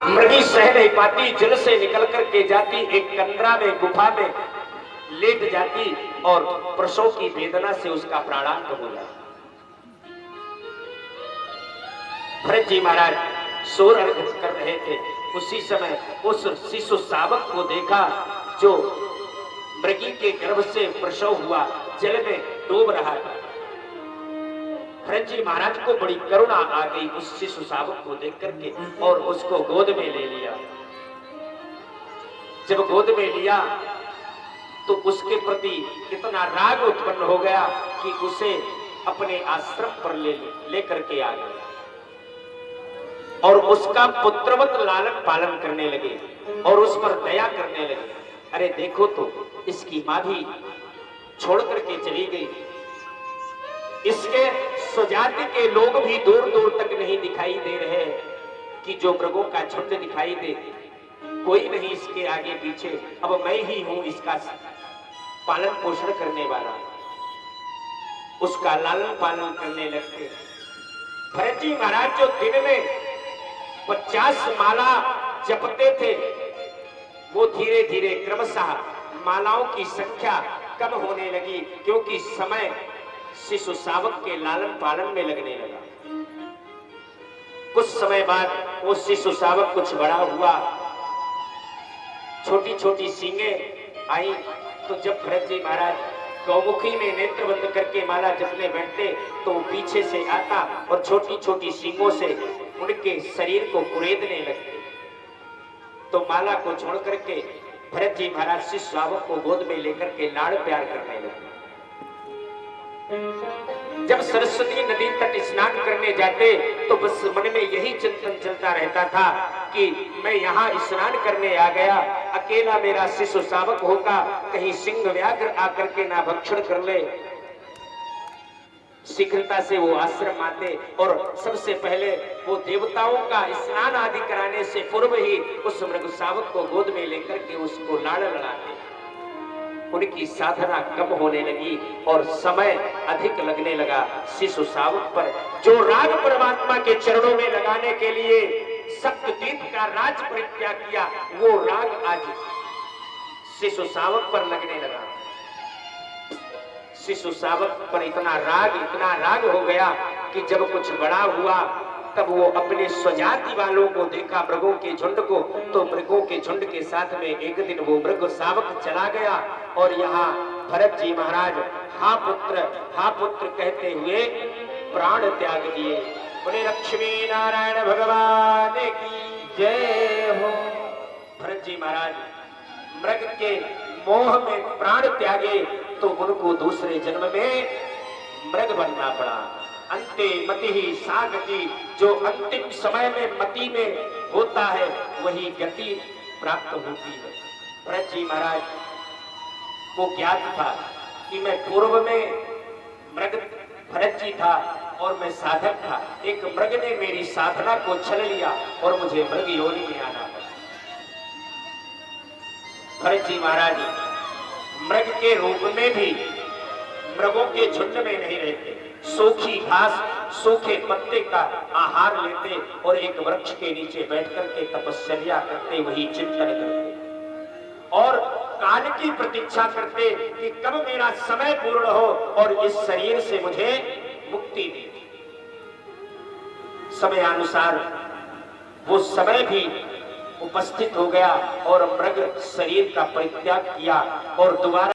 मृगी सह नहीं पाती, जल से निकल कर के जाती, एक कंदरा में गुफा में लेट जाती और प्रसव की वेदना से उसका प्राणांत हो जाता। भरत जी महाराज सोर अर्घ कर रहे थे, उसी समय उस शिशु शावक को देखा जो मृगी के गर्भ से प्रसव हुआ, जल में डूब रहा था। भरत जी महाराज को बड़ी करुणा आ गई उस शिशु शावक को देख करके और उसको गोद में ले लिया। जब गोद में लिया तो उसके प्रति इतना राग उत्पन्न हो गया कि उसे अपने आश्रम पर ले करके आ गए और उसका पुत्रवत लालन पालन करने लगे और उस पर दया करने लगे। अरे देखो तो इसकी मां भी छोड़ करके चली गई, इसके स्वजाति के लोग भी दूर दूर तक नहीं दिखाई दे रहे कि जो मृगों का झुंड दिखाई दे, कोई नहीं इसके आगे पीछे, अब मैं ही हूं इसका पालन पोषण करने वाला, उसका लालन पालन करने लगते। भरत जी महाराज जो दिन में 50 माला जपते थे, वो धीरे धीरे क्रमशः मालाओं की संख्या कम होने लगी, क्योंकि समय शिशु शावक के लालन पालन में लगने लगा। कुछ समय बाद वो शिशु शावक कुछ बड़ा हुआ, छोटी छोटी सींगें आई, तो जब भरत जी महाराज गौमुखी में नेत्र बंद करके माला जपने बैठते तो वो पीछे से आता और छोटी छोटी सींगों से उनके शरीर को कुरेदने लगते। तो माला को छोड़ करके भरत जी महाराज शिशु शावक को गोद में लेकर के लाड़ प्यार करने लगे। जब सरस्वती नदी तट स्नान करने जाते तो बस मन में यही चिंतन चलता रहता था कि मैं यहाँ स्नान करने आ गया, अकेला मेरा शिशु शावक होगा, कहीं सिंह व्याघ्र आकर के ना भक्षण कर ले। शीघ्रता से वो आश्रम आते और सबसे पहले वो देवताओं का स्नान आदि कराने से पूर्व ही उस मृग शावक को गोद में लेकर के उसको लाड़ लड़ाते। उनकी साधना कम होने लगी और समय अधिक लगने लगा शिशु शावक पर, जो राग परमात्मा के चरणों में लगाने के लिए सप्ततीर्थ का राज परित्याग किया, वो राग आज शिशु शावक पर लगने लगा। शिशु शावक पर इतना राग हो गया कि जब कुछ बड़ा हुआ तब वो अपने स्वजाति वालों को देखा, मृगों के झुंड को, तो मृगों के झुंड के साथ में एक दिन वो मृग शावक चला गया और यहाँ भरत जी महाराज हा पुत्र कहते हुए प्राण त्याग दिए। बोले लक्ष्मी नारायण भगवान की जय हो। भरत जी महाराज मृग के मोह में प्राण त्यागे तो उनको दूसरे जन्म में मृग बनना पड़ा। अंते मति ही सा गति, जो अंतिम समय में मति में होता है वही गति प्राप्त होती है। भरत जी महाराज को ज्ञात था कि मैं पूर्व में मृग भरत जी था और मैं साधक था, एक मृग ने मेरी साधना को छल लिया और मुझे मृग योनि में आना पड़ा। भरत जी महाराज मृग के रूप में भी मृगों के झुंड में नहीं रहते, सूखी घास सूखे पत्ते का आहार लेते और एक वृक्ष के नीचे बैठकर के तपस्या करते, वही चिंतन करते और काल की प्रतीक्षा करते कि कब मेरा समय पूर्ण हो और इस शरीर से मुझे मुक्ति दे। समय अनुसार वो समय भी उपस्थित हो गया और मृग शरीर का परित्याग किया और दोबारा